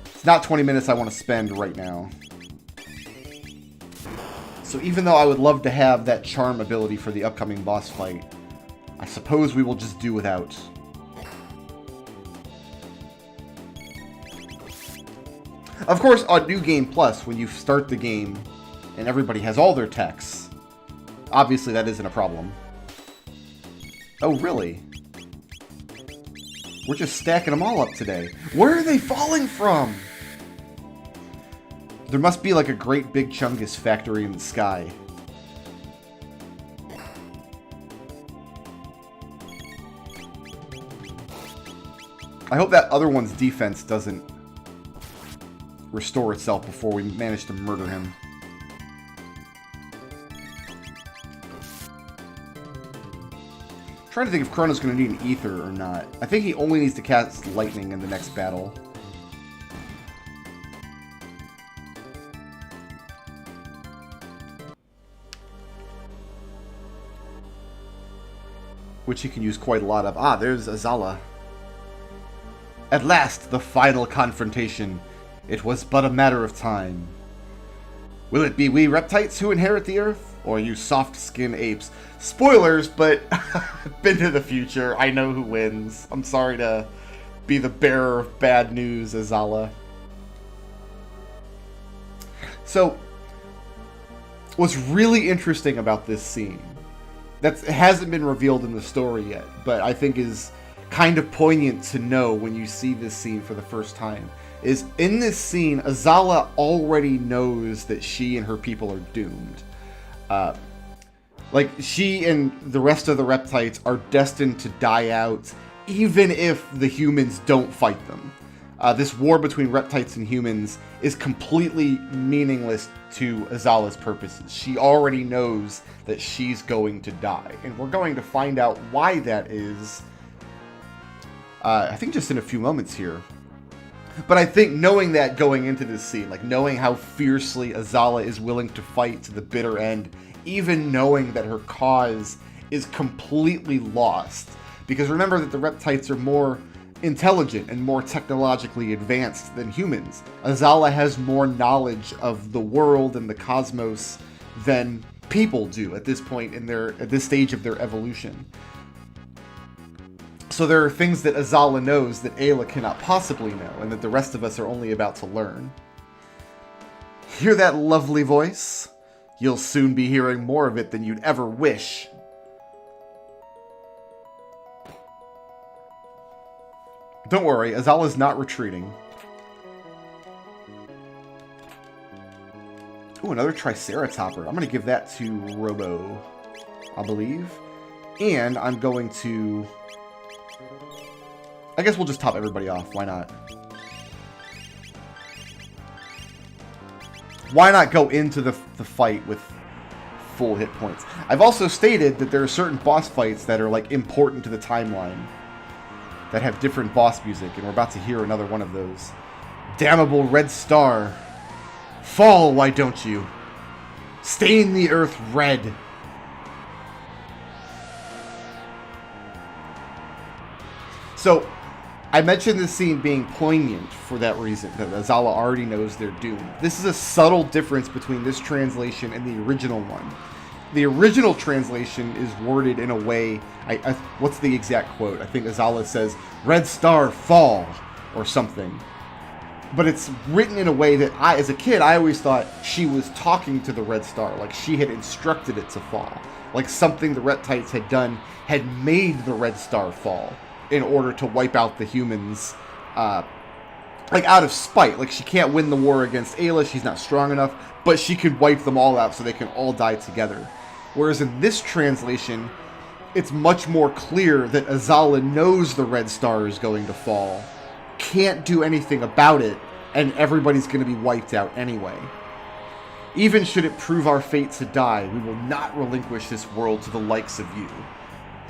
It's not 20 minutes I want to spend right now. So even though I would love to have that charm ability for the upcoming boss fight, I suppose we will just do without. Of course, on New Game Plus, when you start the game and everybody has all their techs, obviously that isn't a problem. Oh, really? We're just stacking them all up today. Where are they falling from? There must be like a great Big Chungus factory in the sky. I hope that other one's defense doesn't restore itself before we manage to murder him. I'm trying to think if Chrono's going to need an ether or not. I think he only needs to cast lightning in the next battle. Which he can use quite a lot of. Ah, there's Azala. At last, the final confrontation. It was but a matter of time. Will it be we reptites who inherit the earth? Or you soft-skinned apes? Spoilers, but been to the future. I know who wins. I'm sorry to be the bearer of bad news, Azala. So, what's really interesting about this scene, that hasn't been revealed in the story yet, but I think is kind of poignant to know when you see this scene for the first time, is in this scene, Azala already knows that she and her people are doomed. Like, she and the rest of the reptites are destined to die out, even if the humans don't fight them. This war between reptites and humans is completely meaningless to Azala's purposes. She already knows that she's going to die, and we're going to find out why that is, I think just in a few moments here. But I think knowing that going into this scene, like knowing how fiercely Azala is willing to fight to the bitter end, even knowing that her cause is completely lost. Because remember that the reptites are more intelligent and more technologically advanced than humans. Azala has more knowledge of the world and the cosmos than people do at this point in at this stage of their evolution. So there are things that Azala knows that Ayla cannot possibly know, and that the rest of us are only about to learn. Hear that lovely voice? You'll soon be hearing more of it than you'd ever wish. Don't worry, Azala's not retreating. Ooh, another Triceratopper. I'm going to give that to Robo, I believe. And I'm going to... I guess we'll just top everybody off. Why not? Why not go into the fight with full hit points? I've also stated that there are certain boss fights that are like important to the timeline, that have different boss music, and we're about to hear another one of those. Damnable red star. Fall, why don't you? Stain the earth red. So, I mentioned this scene being poignant for that reason, that Azala already knows they're doomed. This is a subtle difference between this translation and the original one. The original translation is worded in a way... what's the exact quote? I think Azala says, "Red star, fall," or something. But it's written in a way that as a kid, I always thought she was talking to the red star, like she had instructed it to fall. Like something the Reptites had done had made the red star fall in order to wipe out the humans, like out of spite. Like she can't win the war against Ayla, she's not strong enough, but she could wipe them all out so they can all die together. Whereas in this translation, it's much more clear that Azala knows the red star is going to fall, can't do anything about it, and everybody's going to be wiped out anyway. Even should it prove our fate to die, we will not relinquish this world to the likes of you.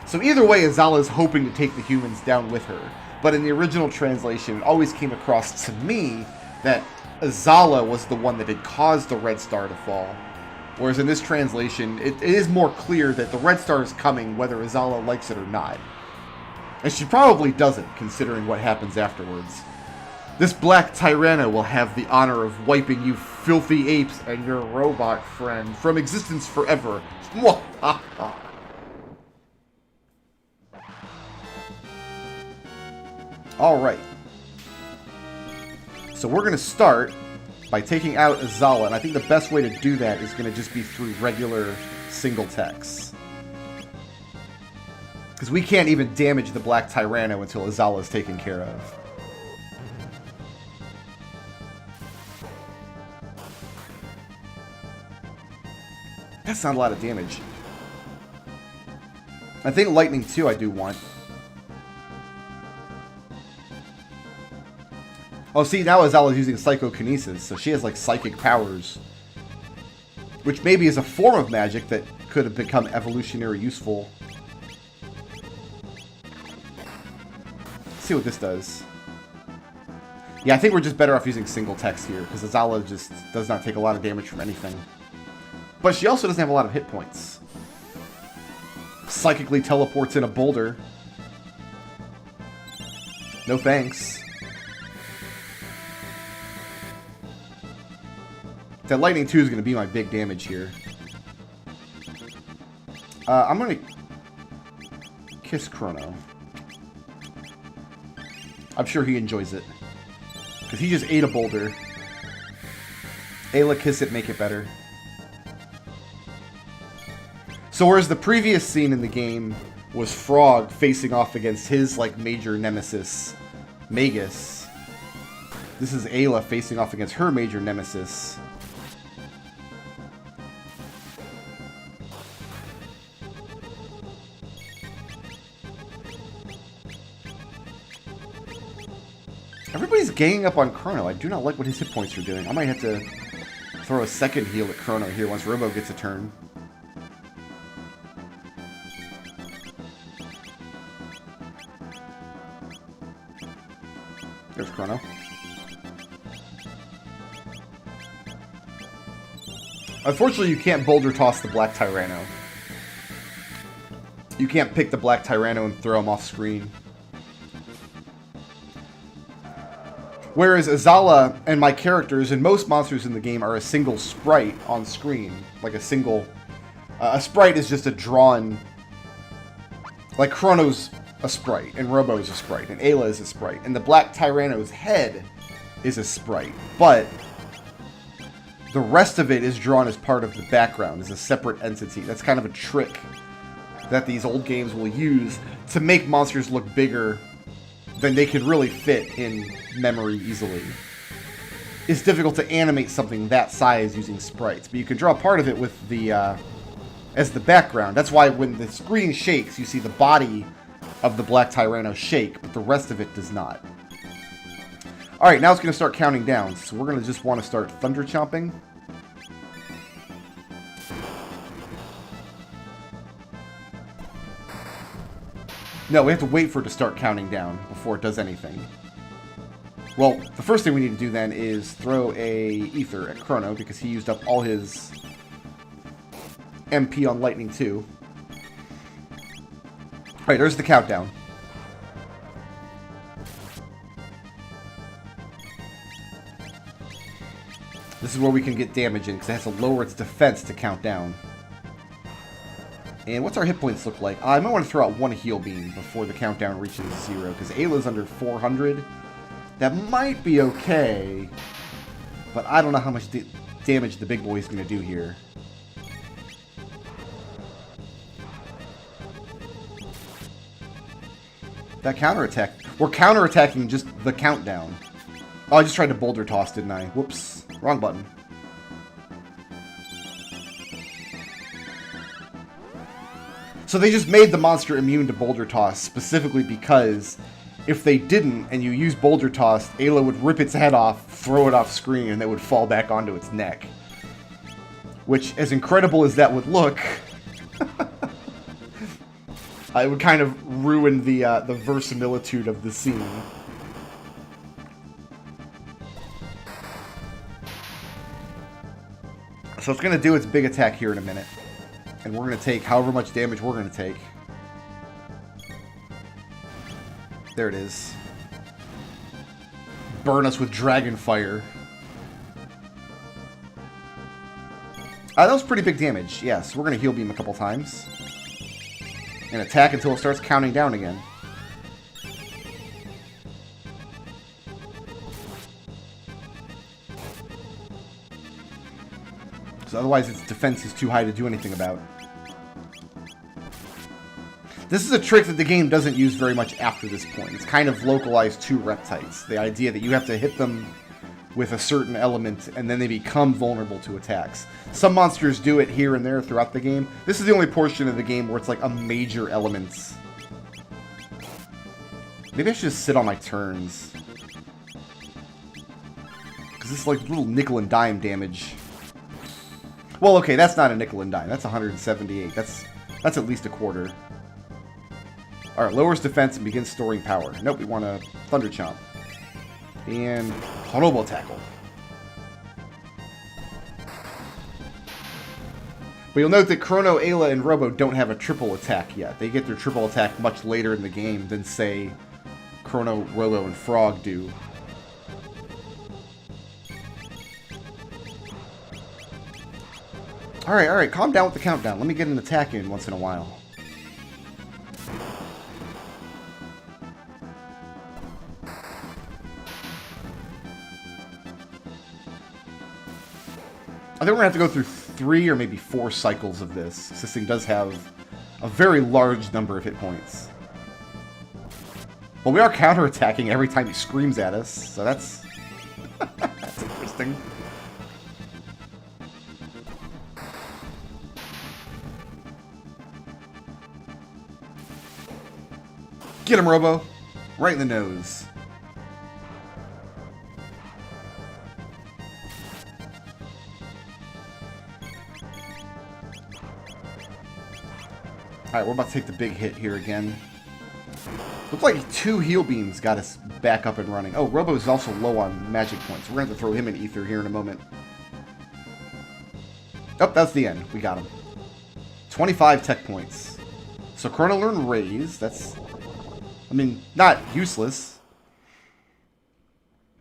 So either way, Azala is hoping to take the humans down with her. But in the original translation, it always came across to me that Azala was the one that had caused the red star to fall. Whereas in this translation, it is more clear that the red star is coming whether Azala likes it or not. And she probably doesn't, considering what happens afterwards. This black Tyranno will have the honor of wiping you filthy apes and your robot friend from existence forever. Alright. So we're going to start by taking out Azala, and I think the best way to do that is going to just be through regular single text. Because we can't even damage the black Tyranno until Azala is taken care of. That's not a lot of damage. I think lightning too I do want. Oh, see, now Azala's using psychokinesis, so she has, like, psychic powers. Which maybe is a form of magic that could have become evolutionary useful. Let's see what this does. Yeah, I think we're just better off using single text here, because Azala just does not take a lot of damage from anything. But she also doesn't have a lot of hit points. Psychically teleports in a boulder. No thanks. That lightning 2 is going to be my big damage here. I'm going to kiss Chrono. I'm sure he enjoys it. Because he just ate a boulder. Ayla, kiss it, make it better. So whereas the previous scene in the game was Frog facing off against his, like, major nemesis, Magus, this is Ayla facing off against her major nemesis, everybody's ganging up on Chrono. I do not like what his hit points are doing. I might have to throw a second heal at Chrono here once Robo gets a turn. There's Chrono. Unfortunately, you can't boulder toss the black Tyranno. You can't pick the black Tyranno and throw him off screen. Whereas Azala and my characters and most monsters in the game are a single sprite on screen. Like a single A sprite is just a drawn... Like, Chrono's a sprite, and Robo is a sprite, and Ayla is a sprite, and the Black Tyranno's head is a sprite, but the rest of it is drawn as part of the background, as a separate entity. That's kind of a trick that these old games will use to make monsters look bigger than they can really fit in memory easily. It's difficult to animate something that size using sprites, but you can draw part of it with the as the background. That's why when the screen shakes, you see the body of the Black Tyranno shake, but the rest of it does not. Alright, now it's going to start counting down, so we're going to just want to start thunder chomping. No, we have to wait for it to start counting down before it does anything. Well, the first thing we need to do then is throw a ether at Chrono, because he used up all his MP on Lightning too. Alright, there's the countdown. This is where we can get damage in, because it has to lower its defense to count down. And what's our hit points look like? I might want to throw out one heal beam before the countdown reaches 0, because Ayla's under 400. That might be okay, but I don't know how much damage the big boy is going to do here. That counterattack. We're counterattacking just the countdown. Oh, I just tried to boulder toss, didn't I? Whoops. Wrong button. So they just made the monster immune to boulder toss specifically because if they didn't and you use boulder toss, Ayla would rip its head off, throw it off screen, and it would fall back onto its neck. Which, as incredible as that would look, it would kind of ruin the verisimilitude of the scene. So it's going to do its big attack here in a minute. And we're going to take however much damage we're going to take. There it is. Burn us with dragon fire. That was pretty big damage. Yes, we're going to heal beam a couple times. And attack until it starts counting down again. Because otherwise its defense is too high to do anything about. This is a trick that the game doesn't use very much after this point. It's kind of localized to reptiles. The idea that you have to hit them with a certain element and then they become vulnerable to attacks. Some monsters do it here and there throughout the game. This is the only portion of the game where it's like a major element. Maybe I should just sit on my turns. Because this is like little nickel and dime damage. Well, okay, that's not a nickel and dime. That's 178. That's at least a quarter. Alright, lowers defense and begins storing power. Nope, we want a Thunder Chomp. And Honobo Tackle. But you'll note that Chrono, Ayla, and Robo don't have a triple attack yet. They get their triple attack much later in the game than, say, Chrono, Robo, and Frog do. Alright, calm down with the countdown. Let me get an attack in once in a while. I think we're going to have to go through 3 or maybe 4 cycles of this. This thing does have a very large number of hit points. Well, we are counterattacking every time he screams at us, so that's... that's interesting. Get him, Robo! Right in the nose. Alright, we're about to take the big hit here again. Looks like 2 heal beams got us back up and running. Oh, Robo is also low on magic points. We're going to have to throw him in ether here in a moment. Oh, that's the end. We got him. 25 tech points. So Chrono learned Raise. That's, I mean, not useless.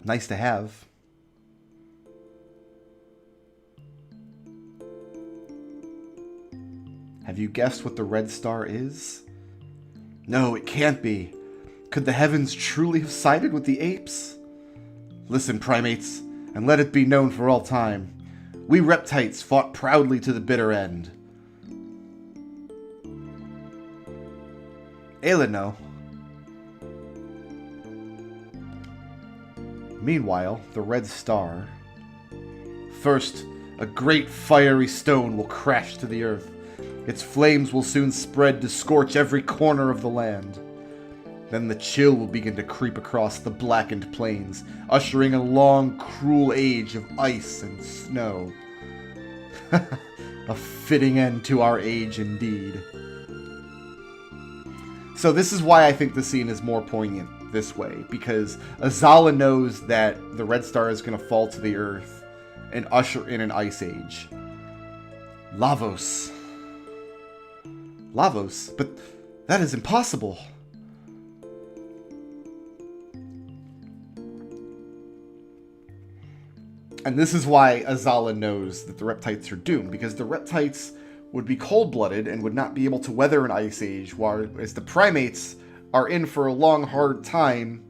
Nice to have. Have you guessed what the red star is? No, it can't be. Could the heavens truly have sided with the apes? Listen, primates, and let it be known for all time. We reptites fought proudly to the bitter end. Ayla, no. Meanwhile, the red star. First, a great fiery stone will crash to the earth. Its flames will soon spread to scorch every corner of the land. Then the chill will begin to creep across the blackened plains, ushering a long, cruel age of ice and snow. A fitting end to our age indeed. So this is why I think the scene is more poignant this way, because Azala knows that the red star is going to fall to the earth and usher in an ice age. Lavos. Lavos? But that is impossible. And this is why Azala knows that the reptites are doomed, because the reptites would be cold-blooded and would not be able to weather an ice age, whereas the primates are in for a long, hard time,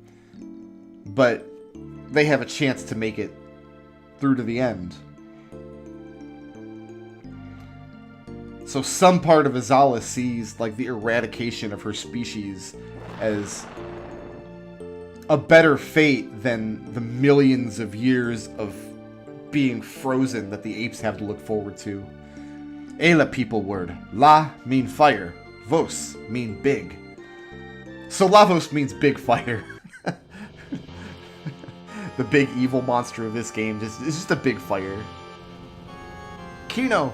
but they have a chance to make it through to the end. So some part of Azala sees like the eradication of her species as a better fate than the millions of years of being frozen that the apes have to look forward to. Ayla people word. La mean fire. Vos mean big. So Lavos means big fire. The big evil monster of this game is just a big fire. Kino.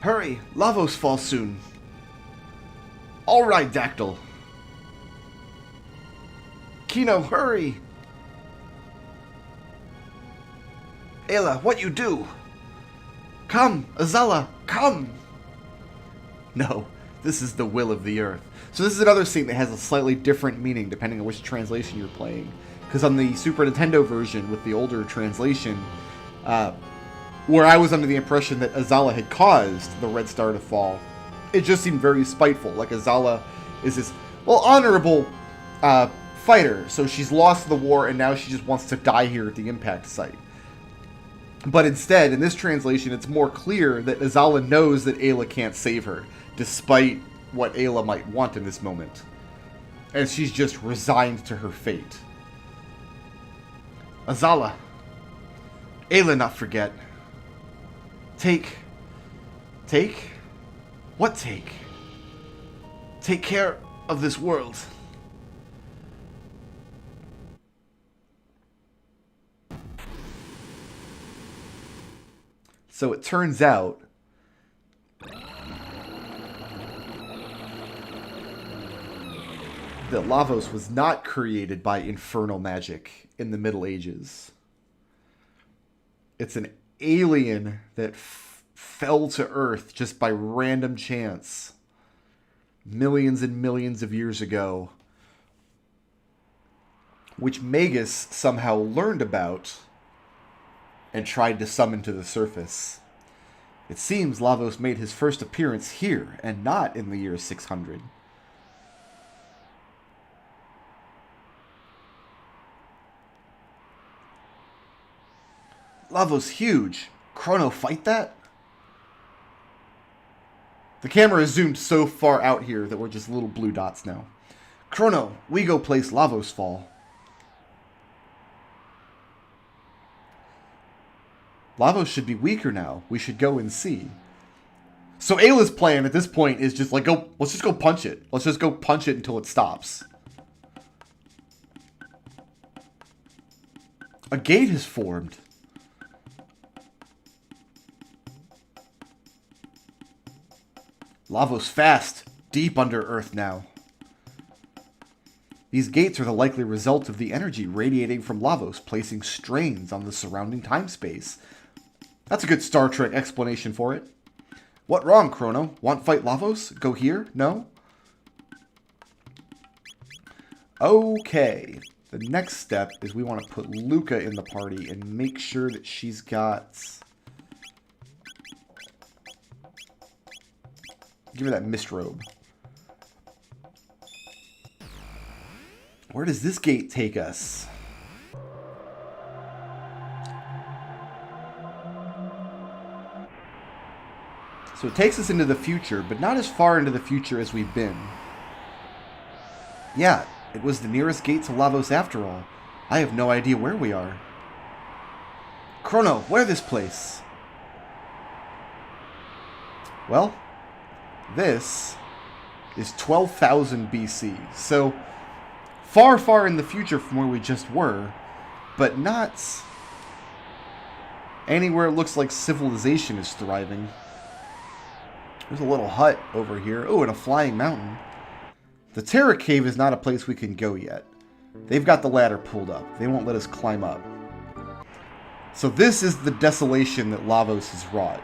Hurry, Lavos falls soon. All right, Dactyl. Kino, hurry. Ayla, what you do? Come, Azala, come! No, this is the will of the earth. So this is another scene that has a slightly different meaning depending on which translation you're playing. Because on the Super Nintendo version with the older translation, where I was under the impression that Azala had caused the red star to fall, it just seemed very spiteful. Like Azala is this, well, honorable fighter, so she's lost the war and now she just wants to die here at the impact site. But instead, in this translation, it's more clear that Azala knows that Ayla can't save her, despite what Ayla might want in this moment. And she's just resigned to her fate. Azala. Ayla not forget. Take? What take? Take care of this world. So it turns out that Lavos was not created by infernal magic in the Middle Ages. It's an alien that fell to Earth just by random chance millions and millions of years ago, which Magus somehow learned about and tried to summon to the surface. It seems Lavos made his first appearance here, and not in the year 600. Lavos huge. Chrono fight that? The camera is zoomed so far out here that we're just little blue dots now. Chrono, we go place Lavos fall. Lavos should be weaker now. We should go and see. So Ayla's plan at this point is just like, let's just go punch it. Let's just go punch it until it stops. A gate has formed. Lavos fast, deep under Earth now. These gates are the likely result of the energy radiating from Lavos, placing strains on the surrounding time-space. That's a good Star Trek explanation for it. What wrong, Chrono? Want fight Lavos? Go here? No? Okay. The next step is we want to put Luca in the party and make sure that she's got... Give her that mist robe. Where does this gate take us? So it takes us into the future, but not as far into the future as we've been. Yeah, it was the nearest gate to Lavos after all. I have no idea where we are. Chrono, where this place? Well, this is 12,000 BC, so far, far in the future from where we just were, but not anywhere it looks like civilization is thriving. There's a little hut over here. Oh, and a flying mountain. The Terra Cave is not a place we can go yet. They've got the ladder pulled up. They won't let us climb up. So this is the desolation that Lavos has wrought.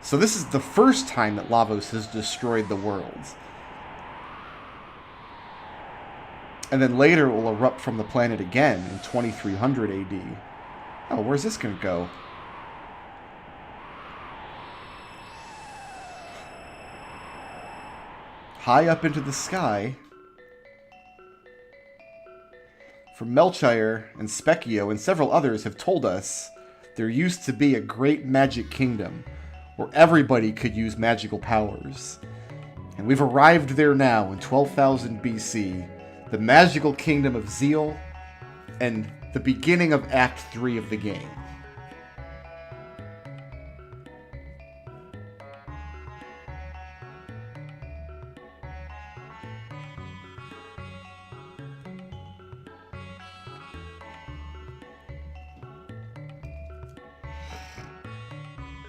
So this is the first time that Lavos has destroyed the world. And then later it will erupt from the planet again in 2300 AD. Oh, where's this going to go? High up into the sky. For Melchior and Specchio and several others have told us there used to be a great magic kingdom where everybody could use magical powers. And we've arrived there now in 12,000 BC, the magical kingdom of Zeal, and the beginning of Act 3 of the game.